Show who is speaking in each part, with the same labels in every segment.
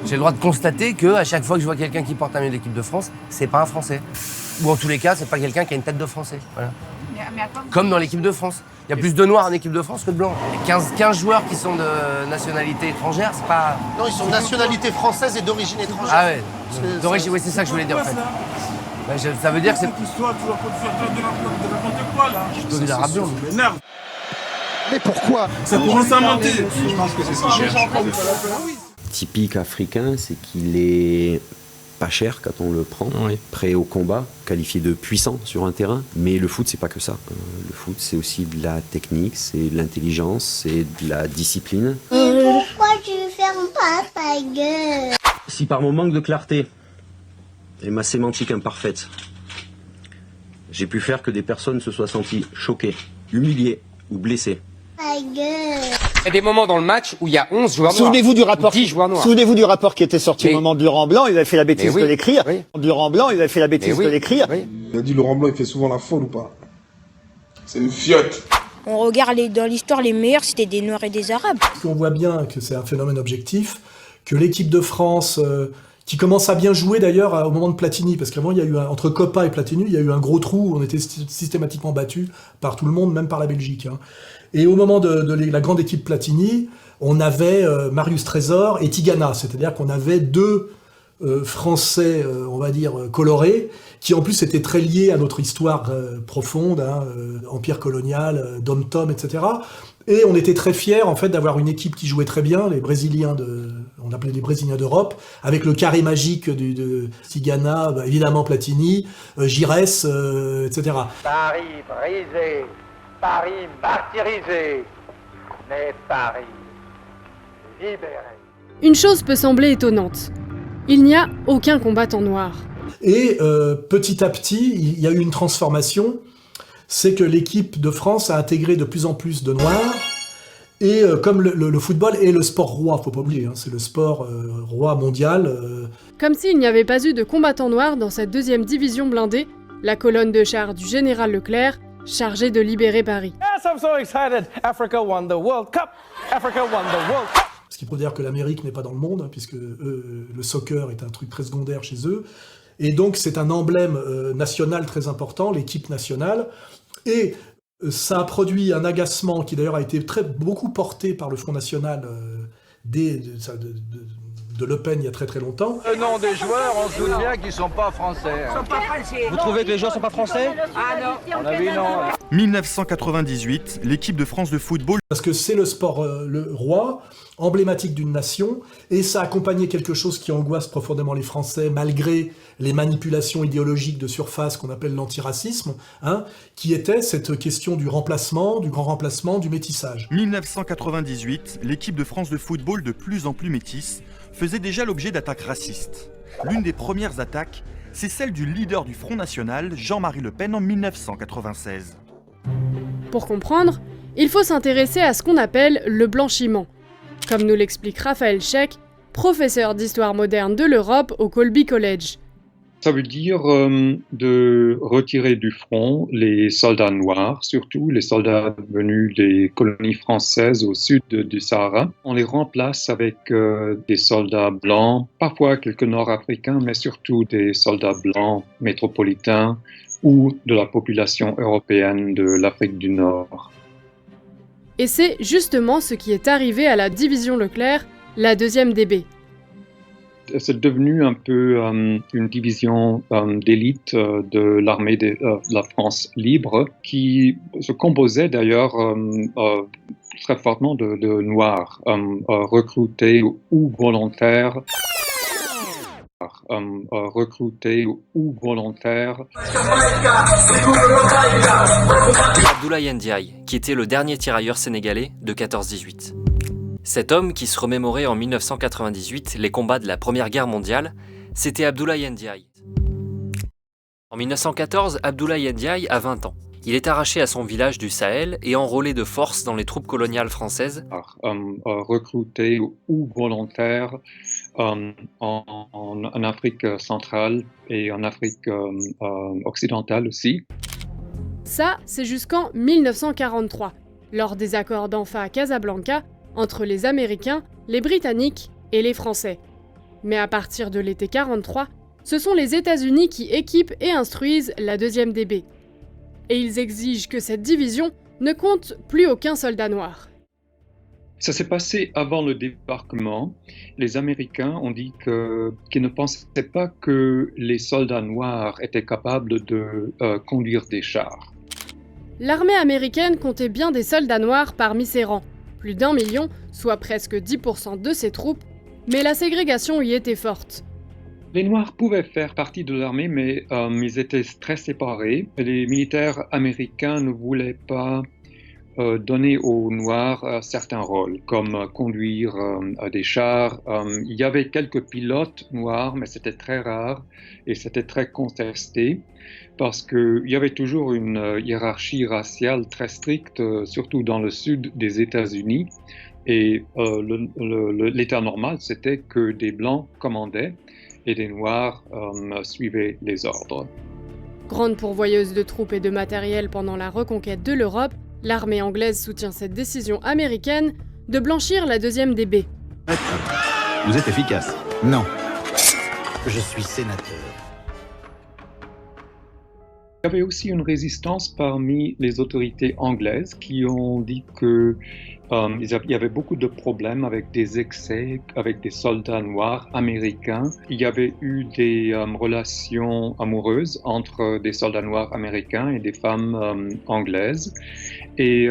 Speaker 1: J'ai le droit de constater qu'à chaque fois que je vois quelqu'un qui porte un maillot d'équipe de France, c'est pas un Français. Ou en tous les cas, c'est pas quelqu'un qui a une tête de Français. Voilà.
Speaker 2: Mais à quoi
Speaker 1: Comme dans l'équipe de France. Il y a plus de noirs en équipe de France que de blancs. Les 15 joueurs qui sont de nationalité étrangère, c'est pas...
Speaker 3: Non, ils sont de nationalité française et d'origine étrangère.
Speaker 1: Ah ouais, d'origine, oui, c'est ça que je voulais dire en fait. Ça veut dire que c'est...
Speaker 4: Histoire, tu vas pas te faire de n'importe quoi là.
Speaker 1: Je suis de l'arabe blanc.
Speaker 4: Tu m'énerves.
Speaker 3: Mais pourquoi?
Speaker 4: Ça commence à mentir.
Speaker 5: Je pense que c'est ce qu'ils cherchent.
Speaker 6: Typique africain, c'est qu'il est pas cher quand on le prend, prêt au combat, qualifié de puissant sur un terrain. Mais le foot, c'est pas que ça. Le foot, c'est aussi de la technique, c'est de l'intelligence, c'est de la discipline.
Speaker 7: Pourquoi tu fermes pas ta gueule?
Speaker 6: Si par mon manque de clarté et ma sémantique imparfaite, j'ai pu faire que des personnes se soient senties choquées, humiliées ou blessées.
Speaker 7: Ta gueule.
Speaker 8: Il y a des moments dans le match où il y a 11 joueurs noirs.
Speaker 9: Souvenez-vous du rapport.
Speaker 8: 10 joueurs noirs.
Speaker 9: Souvenez-vous du rapport qui était sorti au moment de Laurent Blanc, il avait fait la bêtise de l'écrire.
Speaker 8: Oui.
Speaker 9: Laurent Blanc, il avait fait la bêtise de l'écrire.
Speaker 8: Oui.
Speaker 4: Il a dit Laurent Blanc, il fait souvent la folle ou pas? C'est une fiotte.
Speaker 10: On regarde dans l'histoire, les meilleurs, c'était des Noirs et des Arabes.
Speaker 11: On voit bien que c'est un phénomène objectif, que l'équipe de France, qui commence à bien jouer d'ailleurs au moment de Platini, parce qu'avant, il y a eu entre Coppa et Platini, il y a eu un gros trou où on était systématiquement battus par tout le monde, même par la Belgique. Et au moment de la grande équipe Platini, on avait Marius Trésor et Tigana, c'est-à-dire qu'on avait deux Français, on va dire, colorés, qui en plus étaient très liés à notre histoire profonde, empire colonial, dom-tom, etc. Et on était très fiers en fait d'avoir une équipe qui jouait très bien, les Brésiliens on appelait les Brésiliens d'Europe, avec le carré magique de Tigana, évidemment Platini, Gires, etc.
Speaker 12: Paris brisé, Paris martyrisé, mais Paris libéré.
Speaker 13: Une chose peut sembler étonnante. Il n'y a aucun combattant noir.
Speaker 11: Et petit à petit, il y a eu une transformation. C'est que l'équipe de France a intégré de plus en plus de noirs. Et comme le football est le sport roi, faut pas oublier, c'est le sport roi mondial.
Speaker 13: Comme s'il n'y avait pas eu de combattants noirs dans cette deuxième division blindée, la colonne de chars du général Leclerc, chargée de libérer Paris.
Speaker 12: Yes, I'm so excited. Africa won the World Cup. Africa won the World Cup.
Speaker 11: Ce qui peut dire que l'Amérique n'est pas dans le monde, puisque le soccer est un truc très secondaire chez eux. Et donc c'est un emblème national très important, l'équipe nationale. Et ça a produit un agacement qui d'ailleurs a été beaucoup porté par le Front National de Le Pen il y a très très longtemps.
Speaker 12: Le nom des joueurs, on se doute bien qu'ils sont pas français.
Speaker 8: Vous trouvez que les joueurs sont pas français?
Speaker 12: Ah non, on a vu non.
Speaker 14: 1998, l'équipe de France de football.
Speaker 11: Parce que c'est le sport le roi, emblématique d'une nation, et ça accompagnait quelque chose qui angoisse profondément les Français, malgré les manipulations idéologiques de surface qu'on appelle l'antiracisme, qui était cette question du remplacement, du grand remplacement, du métissage.
Speaker 14: 1998, l'équipe de France de football de plus en plus métisse faisait déjà l'objet d'attaques racistes. L'une des premières attaques, c'est celle du leader du Front National, Jean-Marie Le Pen, en 1996.
Speaker 13: Pour comprendre, il faut s'intéresser à ce qu'on appelle le blanchiment, comme nous l'explique Raphaël Cheikh, professeur d'histoire moderne de l'Europe au Colby College.
Speaker 5: Ça veut dire de retirer du front les soldats noirs, surtout les soldats venus des colonies françaises au sud du Sahara. On les remplace avec des soldats blancs, parfois quelques nord-africains, mais surtout des soldats blancs métropolitains ou de la population européenne de l'Afrique du Nord.
Speaker 13: Et c'est justement ce qui est arrivé à la division Leclerc, la deuxième DB.
Speaker 5: C'est devenu un peu une division d'élite de l'armée de la France libre qui se composait d'ailleurs très fortement de Noirs recrutés ou volontaires.
Speaker 15: Abdoulaye Ndiaye, qui était le dernier tirailleur sénégalais de 14-18. Cet homme, qui se remémorait en 1998 les combats de la Première Guerre mondiale, c'était Abdoulaye Ndiaye. En 1914, Abdoulaye Ndiaye a 20 ans. Il est arraché à son village du Sahel et enrôlé de force dans les troupes coloniales françaises.
Speaker 5: Recrutés ou volontaires en Afrique centrale et en Afrique occidentale aussi.
Speaker 13: Ça, c'est jusqu'en 1943, lors des accords d'Anfa à Casablanca, entre les Américains, les Britanniques et les Français. Mais à partir de l'été 43, ce sont les États-Unis qui équipent et instruisent la 2e DB. Et ils exigent que cette division ne compte plus aucun soldat noir.
Speaker 5: Ça s'est passé avant le débarquement. Les Américains ont dit qu'ils ne pensaient pas que les soldats noirs étaient capables de conduire des chars.
Speaker 13: L'armée américaine comptait bien des soldats noirs parmi ses rangs, plus d'1 million, soit presque 10% de ses troupes, mais la ségrégation y était forte.
Speaker 5: Les Noirs pouvaient faire partie de l'armée, mais ils étaient très séparés. Les militaires américains ne voulaient pas donner aux Noirs certains rôles, comme conduire des chars. Il y avait quelques pilotes noirs, mais c'était très rare et c'était très contesté parce qu'il y avait toujours une hiérarchie raciale très stricte, surtout dans le sud des États-Unis. Et l'état normal, c'était que des Blancs commandaient et des Noirs suivaient les ordres.
Speaker 13: Grande pourvoyeuse de troupes et de matériel pendant la reconquête de l'Europe, l'armée anglaise soutient cette décision américaine de blanchir la 2e DB.
Speaker 2: Vous êtes efficace. Non. Je suis sénateur.
Speaker 5: Il y avait aussi une résistance parmi les autorités anglaises qui ont dit que il y avait beaucoup de problèmes avec des excès, avec des soldats noirs américains. Il y avait eu des relations amoureuses entre des soldats noirs américains et des femmes anglaises. Et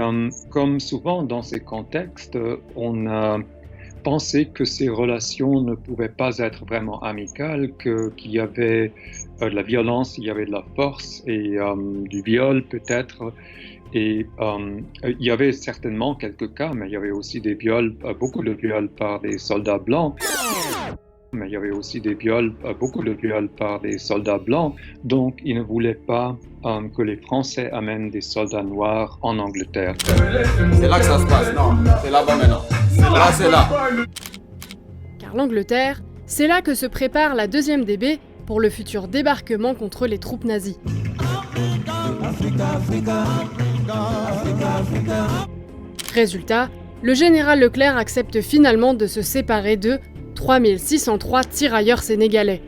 Speaker 5: comme souvent dans ces contextes, on a pensé que ces relations ne pouvaient pas être vraiment amicales, qu'il y avait de la violence, il y avait de la force et du viol peut-être. Et il y avait certainement quelques cas, mais il y avait aussi des viols, beaucoup de viols par des soldats blancs. Mais il y avait aussi des viols, beaucoup de viols par des soldats blancs. Donc, ils ne voulaient pas que les Français amènent des soldats noirs en Angleterre.
Speaker 2: C'est là que ça se passe, non? C'est là-bas maintenant. C'est là.
Speaker 13: Car l'Angleterre, c'est là que se prépare la 2e DB pour le futur débarquement contre les troupes nazies. Résultat, le général Leclerc accepte finalement de se séparer de 3603 tirailleurs sénégalais.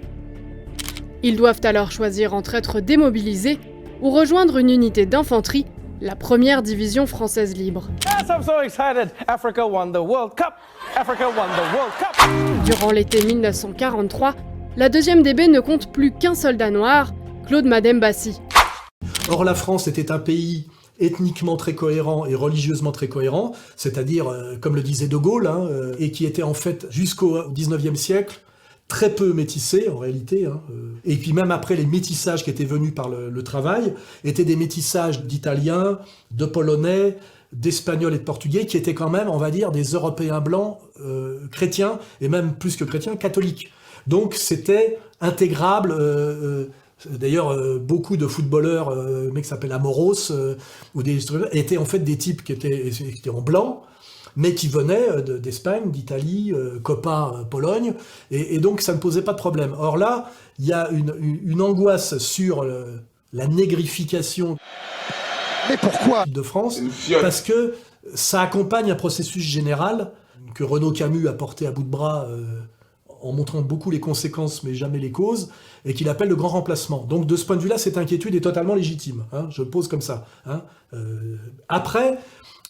Speaker 13: Ils doivent alors choisir entre être démobilisés ou rejoindre une unité d'infanterie, la 1re division française libre.
Speaker 12: Yes, I'm so excited. Africa won the World Cup. Africa won the World Cup.
Speaker 13: Durant l'été 1943, la 2e DB ne compte plus qu'un soldat noir, Claude Madembassi.
Speaker 11: Or, la France était un pays ethniquement très cohérent et religieusement très cohérent, c'est-à-dire, comme le disait De Gaulle, et qui était en fait, jusqu'au XIXe siècle, très peu métissé en réalité. Et puis même après, les métissages qui étaient venus par le travail étaient des métissages d'Italiens, de Polonais, d'Espagnols et de Portugais, qui étaient quand même, on va dire, des Européens blancs chrétiens, et même plus que chrétiens, catholiques. Donc c'était intégrable. D'ailleurs, beaucoup de footballeurs, un mec qui s'appelle Amoros, ou des étaient en fait des types qui étaient en blanc, mais qui venaient d'Espagne, d'Italie, Copa, Pologne, et donc ça ne posait pas de problème. Or là, il y a une angoisse sur la négrification.
Speaker 3: Mais pourquoi
Speaker 11: de France? Parce que ça accompagne un processus général que Renaud Camus a porté à bout de bras en montrant beaucoup les conséquences mais jamais les causes, et qu'il appelle le grand remplacement. Donc de ce point de vue-là, cette inquiétude est totalement légitime. Je le pose comme ça. Après,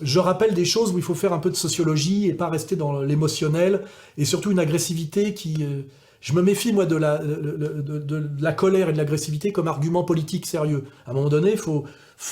Speaker 11: je rappelle des choses où il faut faire un peu de sociologie et pas rester dans l'émotionnel, et surtout une agressivité qui... je me méfie, moi, de la colère et de l'agressivité comme argument politique sérieux. À un moment donné, il faut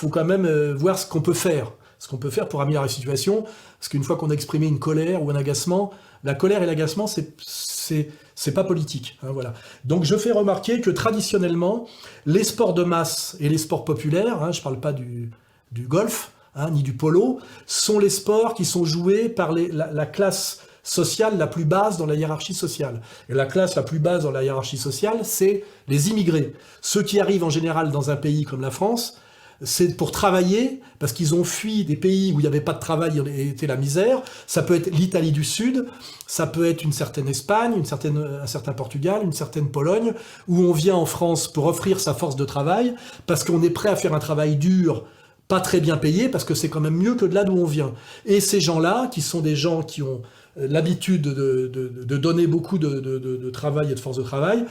Speaker 11: quand même voir ce qu'on peut faire. Ce qu'on peut faire pour améliorer la situation, parce qu'une fois qu'on a exprimé une colère ou un agacement, la colère et l'agacement, c'est pas politique. Voilà. Donc je fais remarquer que traditionnellement, les sports de masse et les sports populaires, je parle pas du golf, ni du polo, sont les sports qui sont joués par la classe sociale la plus basse dans la hiérarchie sociale. Et la classe la plus basse dans la hiérarchie sociale, c'est les immigrés. Ceux qui arrivent en général dans un pays comme la France, c'est pour travailler, parce qu'ils ont fui des pays où il n'y avait pas de travail et était la misère. Ça peut être l'Italie du Sud, ça peut être une certaine Espagne, un certain Portugal, une certaine Pologne, où on vient en France pour offrir sa force de travail, parce qu'on est prêt à faire un travail dur, pas très bien payé, parce que c'est quand même mieux que de là d'où on vient. Et ces gens-là, qui sont des gens qui ont l'habitude de donner beaucoup de travail et de force de travail,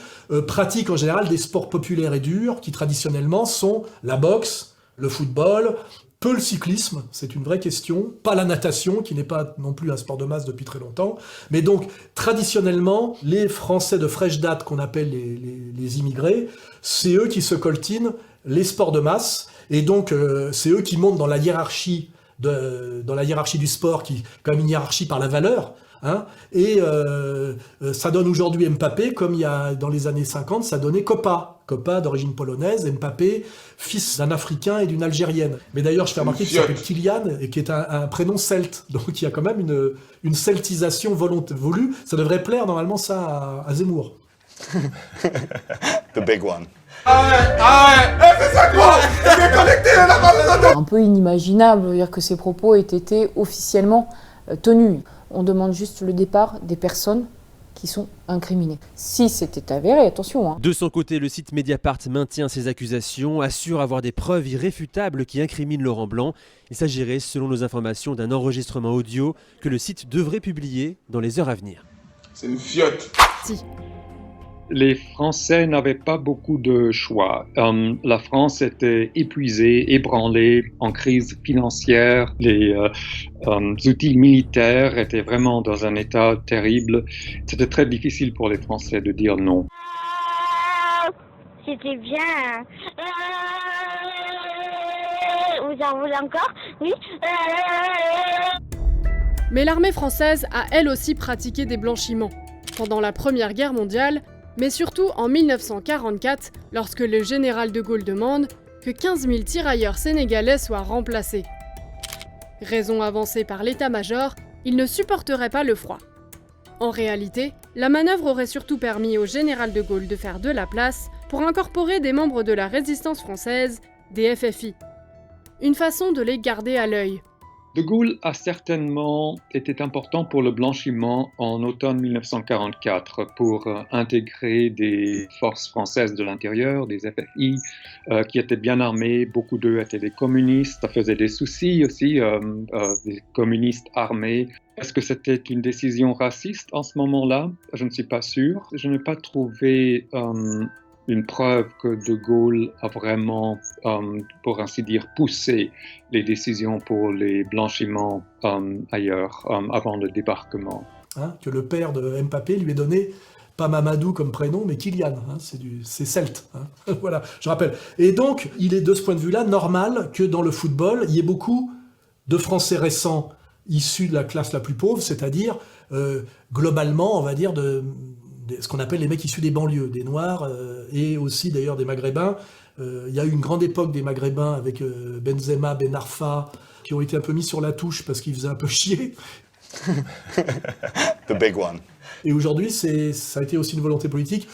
Speaker 11: pratiquent en général des sports populaires et durs qui traditionnellement sont la boxe, le football, peu le cyclisme, c'est une vraie question, pas la natation qui n'est pas non plus un sport de masse depuis très longtemps, mais donc traditionnellement les Français de fraîche date qu'on appelle les immigrés, c'est eux qui se coltinent les sports de masse et donc c'est eux qui montent dans la hiérarchie du sport qui comme une hiérarchie par la valeur. Hein, et ça donne aujourd'hui Mbappé, comme il y a dans les années 50, ça donnait Kopa d'origine polonaise, Mbappé, fils d'un Africain et d'une Algérienne. Mais d'ailleurs, je fais remarquer qu'il s'appelle Kylian, et qui est un prénom celte, donc il y a quand même une celtisation voulue. Ça devrait plaire normalement ça à Zemmour.
Speaker 16: The big one.
Speaker 2: C'est ça quoi? Il est connecté là-bas.
Speaker 17: Un peu inimaginable, dire que ces propos aient été officiellement tenus. On demande juste le départ des personnes qui sont incriminées. Si c'était avéré, attention. Hein.
Speaker 18: De son côté, le site Mediapart maintient ses accusations, assure avoir des preuves irréfutables qui incriminent Laurent Blanc. Il s'agirait, selon nos informations, d'un enregistrement audio que le site devrait publier dans les heures à venir.
Speaker 2: C'est une fiotte.
Speaker 13: Si.
Speaker 5: Les Français n'avaient pas beaucoup de choix. La France était épuisée, ébranlée, en crise financière. Les outils militaires étaient vraiment dans un état terrible. C'était très difficile pour les Français de dire non.
Speaker 7: C'était bien. Vous en voulez encore? Oui.
Speaker 13: Mais l'armée française a elle aussi pratiqué des blanchiments. Pendant la Première Guerre mondiale, mais surtout en 1944, lorsque le général de Gaulle demande que 15 000 tirailleurs sénégalais soient remplacés. Raison avancée par l'état-major, il ne supporterait pas le froid. En réalité, la manœuvre aurait surtout permis au général de Gaulle de faire de la place pour incorporer des membres de la résistance française, des FFI. Une façon de les garder à l'œil.
Speaker 5: De Gaulle a certainement été important pour le blanchiment en automne 1944 pour intégrer des forces françaises de l'intérieur, des FFI, qui étaient bien armés. Beaucoup d'eux étaient des communistes. Ça faisait des soucis aussi, des communistes armés. Est-ce que c'était une décision raciste en ce moment-là? Je ne suis pas sûr. Je n'ai pas trouvé une preuve que De Gaulle a vraiment, pour ainsi dire, poussé les décisions pour les blanchiments ailleurs, avant le débarquement.
Speaker 11: Hein, que le père de Mbappé lui ait donné, pas Mamadou comme prénom, mais Kylian, hein, c'est celte. Hein. Voilà, je rappelle. Et donc, il est de ce point de vue-là normal que dans le football, il y ait beaucoup de Français récents issus de la classe la plus pauvre, c'est-à-dire, globalement, on va dire, ce qu'on appelle les mecs issus des banlieues, des Noirs et aussi d'ailleurs des Maghrébins. Il y a eu une grande époque des Maghrébins avec Benzema, Ben Arfa, qui ont été un peu mis sur la touche parce qu'ils faisaient un peu chier.
Speaker 16: The big one.
Speaker 11: Et aujourd'hui, ça a été aussi une volonté politique.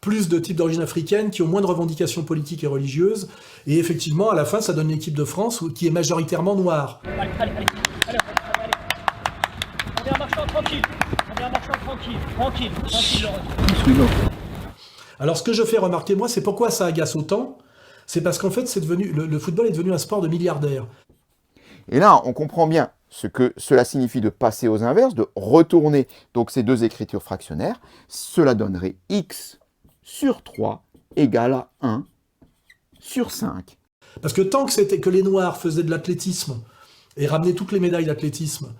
Speaker 11: Plus de types d'origine africaine qui ont moins de revendications politiques et religieuses. Et effectivement, à la fin, ça donne une équipe de France qui est majoritairement noire.
Speaker 12: Allez. On est en marchant tranquille. Tranquille, Laurent.
Speaker 11: Alors, ce que je fais remarquer, moi, c'est pourquoi ça agace autant. C'est parce qu'en fait, le football est devenu un sport de milliardaires.
Speaker 19: Et là, on comprend bien ce que cela signifie de passer aux inverses, de retourner donc ces deux écritures fractionnaires. Cela donnerait x sur 3 égale à 1 sur 5.
Speaker 11: Parce que tant que les Noirs faisaient de l'athlétisme et ramenaient toutes les médailles d'athlétisme,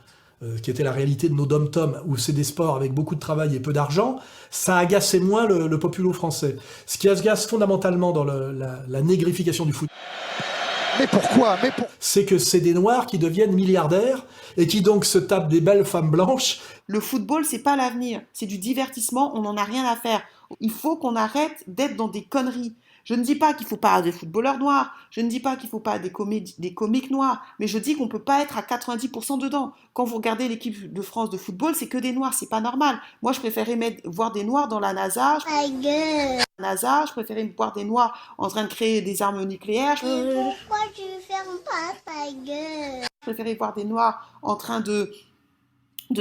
Speaker 11: qui était la réalité de nos dom-toms, où c'est des sports avec beaucoup de travail et peu d'argent, ça agaçait moins le populo français. Ce qui agace fondamentalement dans la négrification du foot,
Speaker 3: mais pourquoi
Speaker 11: c'est que c'est des Noirs qui deviennent milliardaires et qui donc se tapent des belles femmes blanches.
Speaker 20: Le football, c'est pas l'avenir, c'est du divertissement, on n'en a rien à faire. Il faut qu'on arrête d'être dans des conneries. Je ne dis pas qu'il ne faut pas des footballeurs noirs, je ne dis pas qu'il ne faut pas des comiques noirs, mais je dis qu'on ne peut pas être à 90% dedans. Quand vous regardez l'équipe de France de football, c'est que des noirs, c'est pas normal. Moi, je préférais voir des noirs dans la NASA. Je préférais voir des noirs en train de créer des armes nucléaires.
Speaker 7: Pourquoi tu fermes pas ta gueule?
Speaker 20: Je préférais voir des noirs en train de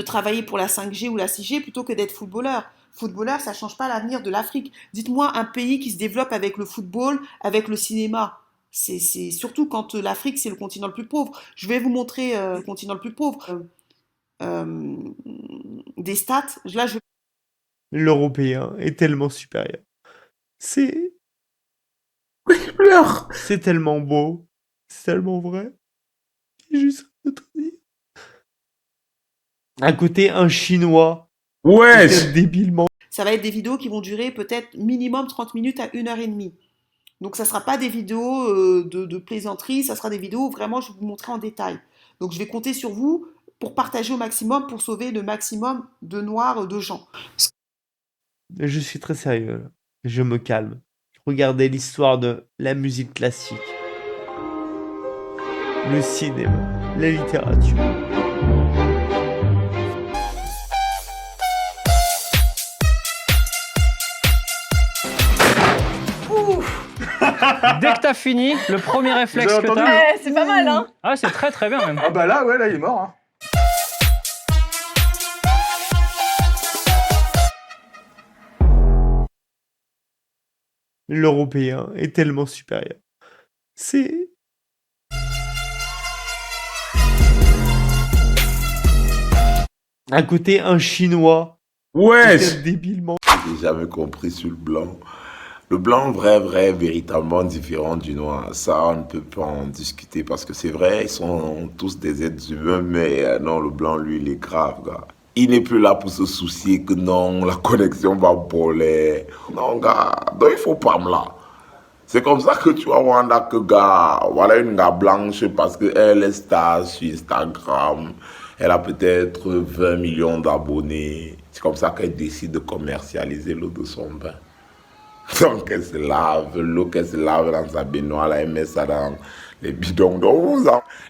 Speaker 20: travailler pour la 5G ou la 6G plutôt que d'être footballeur. Footballeur, ça ne change pas l'avenir de l'Afrique. Dites-moi un pays qui se développe avec le football, avec le cinéma. C'est surtout quand l'Afrique, c'est le continent le plus pauvre. Je vais vous montrer le continent le plus pauvre. Des stats. Là,
Speaker 21: L'Européen est tellement supérieur. C'est...
Speaker 2: Il pleure.
Speaker 21: C'est tellement beau. C'est tellement vrai. J'ai juste rien d'autre à dire. À côté, un Chinois.
Speaker 2: Ouais.
Speaker 21: Débilement.
Speaker 20: Ça va être des vidéos qui vont durer peut-être minimum 30 minutes à 1h30. Donc ça ne sera pas des vidéos de plaisanterie, ça sera des vidéos où vraiment je vais vous montrer en détail. Donc je vais compter sur vous pour partager au maximum, pour sauver le maximum de Noirs, de gens.
Speaker 21: Je suis très sérieux. Là. Je me calme. Regardez l'histoire de la musique classique. Le cinéma. La littérature.
Speaker 22: Dès que t'as fini, le premier réflexe
Speaker 2: J'ai
Speaker 22: que
Speaker 2: entendu.
Speaker 22: t'as...
Speaker 23: C'est pas mal, hein?
Speaker 22: Ah, c'est très très bien même.
Speaker 2: Ah bah là, ouais, là, il est mort. Hein.
Speaker 21: L'Européen est tellement supérieur. C'est... À côté, un Chinois.
Speaker 2: Ouais.
Speaker 21: Débilement.
Speaker 24: J'ai jamais compris sur le blanc. Le blanc vrai, véritablement différent du noir. Ça, on ne peut pas en discuter parce que c'est vrai, ils sont tous des êtres humains, mais non, le blanc, lui, il est grave, gars. Il n'est plus là pour se soucier que non, la connexion va voler. Non, gars, donc il faut pas me là. C'est comme ça que tu vas voir que, gars, voilà une gars blanche parce qu'elle est star sur Instagram. Elle a peut-être 20 millions d'abonnés. C'est comme ça qu'elle décide de commercialiser l'eau de son bain. Donc elle se lave, l'eau qu'elle se lave dans sa baignoire, elle met ça dans les bidons d'eau.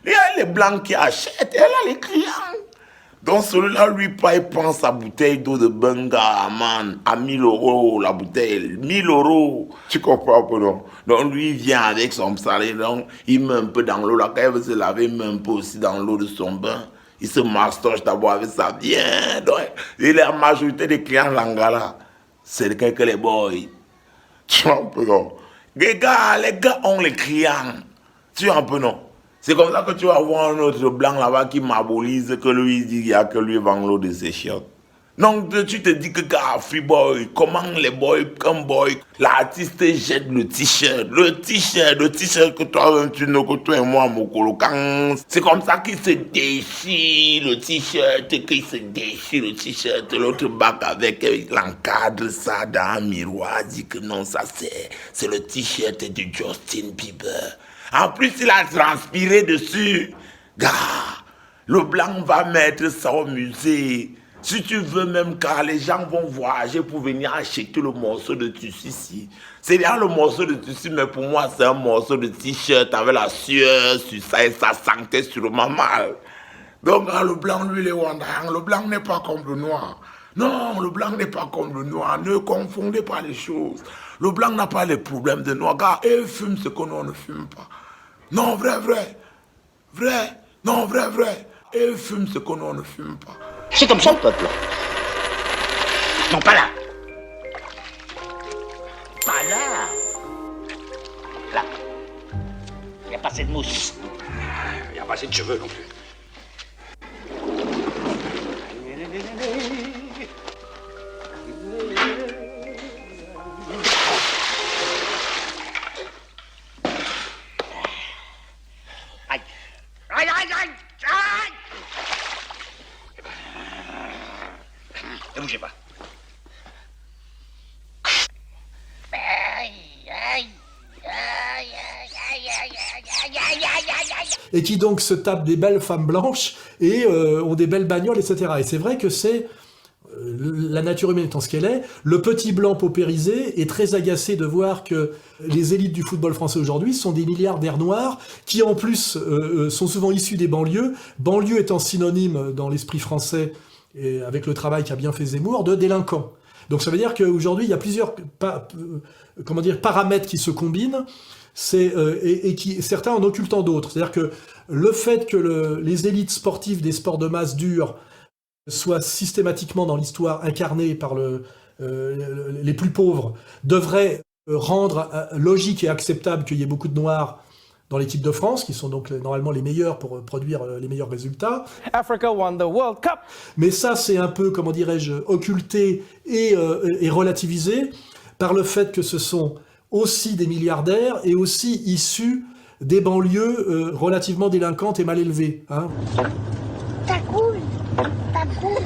Speaker 24: Il y a les blancs qui achètent, elle a les clients. Donc celui-là, lui, il prend sa bouteille d'eau de Benga, man, à 1000 € la bouteille, 1000 €. Tu comprends pas, non? Donc lui, il vient avec son salaire, donc il met un peu dans l'eau, là, quand il veut se laver, il met un peu aussi dans l'eau de son bain. Il se mastoche d'abord avec ça, bien. Donc, et la majorité des clients Langala, c'est que les boys. Tu vois un peu, non? Les gars ont les clients. Tu vois un peu, non? C'est comme ça que tu vas voir un autre blanc là-bas qui m'abolise, que lui il dit qu'il y a que lui vend l'eau de ses chiottes. Donc tu te dis que gars, free boy, comment les boys, comme boy, l'artiste jette le t-shirt que toi, tu ne que toi et moi, mon colocan. C'est comme ça qu'il se déchire le t-shirt, l'autre bac avec, il encadre ça dans un miroir, dit que non, ça c'est le t-shirt du Justin Bieber. En plus, il a transpiré dessus. Gars, le blanc va mettre ça au musée. Si tu veux même, car les gens vont voyager pour venir acheter le morceau de tissu ici. C'est bien le morceau de tissu, mais pour moi, c'est un morceau de t-shirt avec la sueur sur ça et ça sentait sûrement mal. Donc, le blanc, lui, il est wandang. Le blanc n'est pas comme le noir. Non, le blanc n'est pas comme le noir. Ne confondez pas les choses. Le blanc n'a pas les problèmes de noir. Car il fume ce que nous, on ne fume pas. Non, vrai. Non, vrai. Il fume ce que nous, on ne fume pas.
Speaker 3: C'est comme ça le peuple. Non, pas là. Pas là. Là. Il n'y a pas assez de mousse. Il n'y a pas assez de cheveux non plus. Aïe. Ne bougez pas.
Speaker 11: Et qui donc se tapent des belles femmes blanches et ont des belles bagnoles, etc. Et c'est vrai que c'est la nature humaine étant ce qu'elle est, le petit blanc paupérisé est très agacé de voir que les élites du football français aujourd'hui sont des milliardaires noirs qui en plus sont souvent issus des banlieues, banlieue étant synonyme dans l'esprit français, et avec le travail qu'a bien fait Zemmour, de délinquants. Donc ça veut dire qu'aujourd'hui il y a plusieurs paramètres qui se combinent, et qui certains en occultant d'autres. C'est-à-dire que le fait que les élites sportives des sports de masse durs soient systématiquement dans l'histoire incarnées par les plus pauvres devrait rendre logique et acceptable qu'il y ait beaucoup de noirs dans l'équipe de France, qui sont donc normalement les meilleurs pour produire les meilleurs résultats.
Speaker 12: Africa won the World Cup.
Speaker 11: Mais ça, c'est un peu, comment dirais-je, occulté et relativisé par le fait que ce sont aussi des milliardaires et aussi issus des banlieues relativement délinquantes et mal élevées. Hein.
Speaker 7: Ça coule. Ça coule.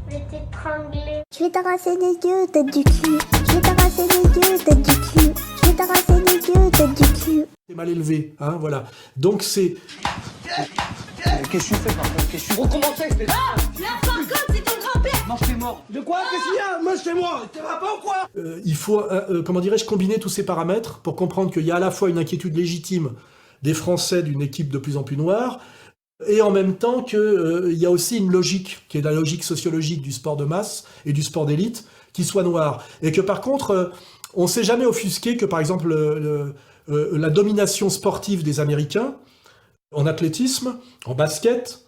Speaker 7: Je vais t'étrangler. Je vais t'arracher les yeux, tête du cul. Je vais t'arracher les yeux, tête du cul. Je vais t'arracher les yeux, tête du cul.
Speaker 11: C'est mal élevé, hein, voilà. Donc c'est...
Speaker 22: Qu'est-ce que tu fais, par contre? Qu'est-ce que tu recommences?
Speaker 7: Ah, là, par contre, c'est ton grand-père.
Speaker 22: Non, je suis mort.
Speaker 2: De quoi? Qu'est-ce qu'il y a? Moi, c'est moi. T'es pas ou quoi?
Speaker 11: Il faut, comment dirais-je, combiner tous ces paramètres pour comprendre qu'il y a à la fois une inquiétude légitime des Français d'une équipe de plus en plus noire, et en même temps qu'il y a aussi une logique, qui est la logique sociologique du sport de masse et du sport d'élite, qui soit noir. Et que par contre, on ne s'est jamais offusqué que, par exemple, la domination sportive des Américains, en athlétisme, en basket,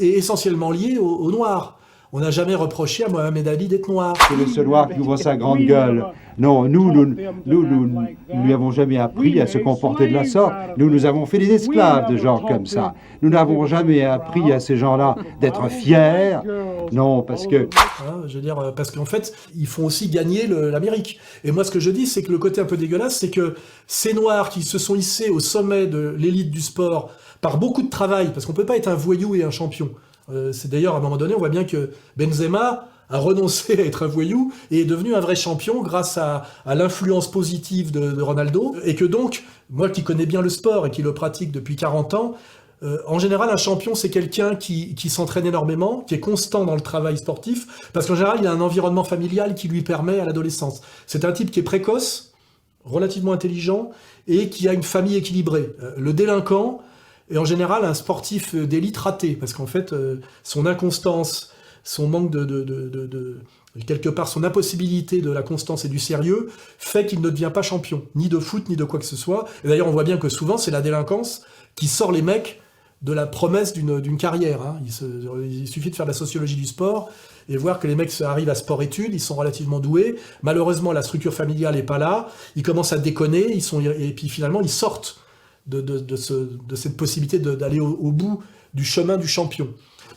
Speaker 11: est essentiellement liée aux Noirs. On n'a jamais reproché à Mohamed Ali d'être noir.
Speaker 1: C'est le seul noir qui ouvre sa grande gueule. Non, nous lui avons jamais appris à se comporter de la sorte. Nous avons fait des esclaves de gens comme ça. Nous n'avons jamais appris à ces gens-là d'être fiers. Non, parce que...
Speaker 11: Je veux dire, parce qu'en fait, ils font aussi gagner l'Amérique. Et moi, ce que je dis, c'est que le côté un peu dégueulasse, c'est que ces Noirs qui se sont hissés au sommet de l'élite du sport par beaucoup de travail, parce qu'on ne peut pas être un voyou et un champion. C'est d'ailleurs, à un moment donné, on voit bien que Benzema a renoncé à être un voyou et est devenu un vrai champion grâce à l'influence positive de Ronaldo. Et que donc, moi qui connais bien le sport et qui le pratique depuis 40 ans, en général, un champion, c'est quelqu'un qui s'entraîne énormément, qui est constant dans le travail sportif, parce qu'en général, il a un environnement familial qui lui permet à l'adolescence. C'est un type qui est précoce, relativement intelligent, et qui a une famille équilibrée. Le délinquant est en général un sportif d'élite raté, parce qu'en fait, son inconstance, son manque quelque part, son impossibilité de la constance et du sérieux, fait qu'il ne devient pas champion, ni de foot, ni de quoi que ce soit. Et d'ailleurs, on voit bien que souvent, c'est la délinquance qui sort les mecs de la promesse d'une carrière. Hein. Il suffit de faire de la sociologie du sport et voir que les mecs arrivent à sport-études, ils sont relativement doués. Malheureusement, la structure familiale n'est pas là. Ils commencent à déconner, et puis finalement, ils sortent de cette possibilité d'aller au bout du chemin du champion.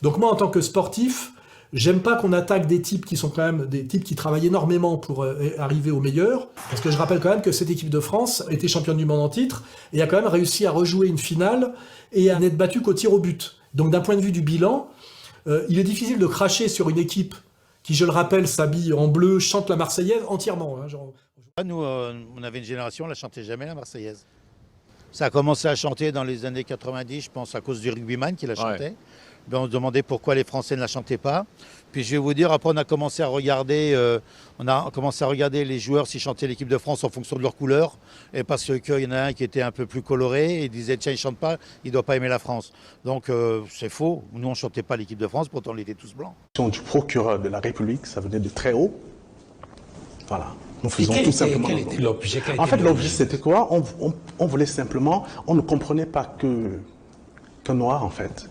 Speaker 11: Donc moi, en tant que sportif, j'aime pas qu'on attaque des types qui sont quand même des types qui travaillent énormément pour arriver au meilleur, parce que je rappelle quand même que cette équipe de France était championne du monde en titre et a quand même réussi à rejouer une finale et à n'être battue qu'au tir au but. Donc d'un point de vue du bilan, il est difficile de cracher sur une équipe qui, je le rappelle, s'habille en bleu, chante la Marseillaise entièrement. Hein, genre...
Speaker 6: Nous, on avait une génération, on ne la chantait jamais la Marseillaise. Ça a commencé à chanter dans les années 90, je pense, à cause du rugbyman qui la chantait. Ben, on se demandait pourquoi les Français ne la chantaient pas. Puis je vais vous dire, après on a commencé à regarder, les joueurs s'ils chantaient l'équipe de France en fonction de leur couleur. Et parce qu'il y en a un qui était un peu plus coloré, et il disait tiens, il ne chante pas, il ne doit pas aimer la France. Donc c'est faux, nous on ne chantait pas l'équipe de France, pourtant on était tous blancs.
Speaker 9: Du procureur de la République, ça venait de très haut. Voilà. Nous faisons tout simplement.
Speaker 23: Quel était l'objet?
Speaker 9: En fait, l'objet c'était quoi? On voulait simplement, on ne comprenait pas qu'un noir en fait.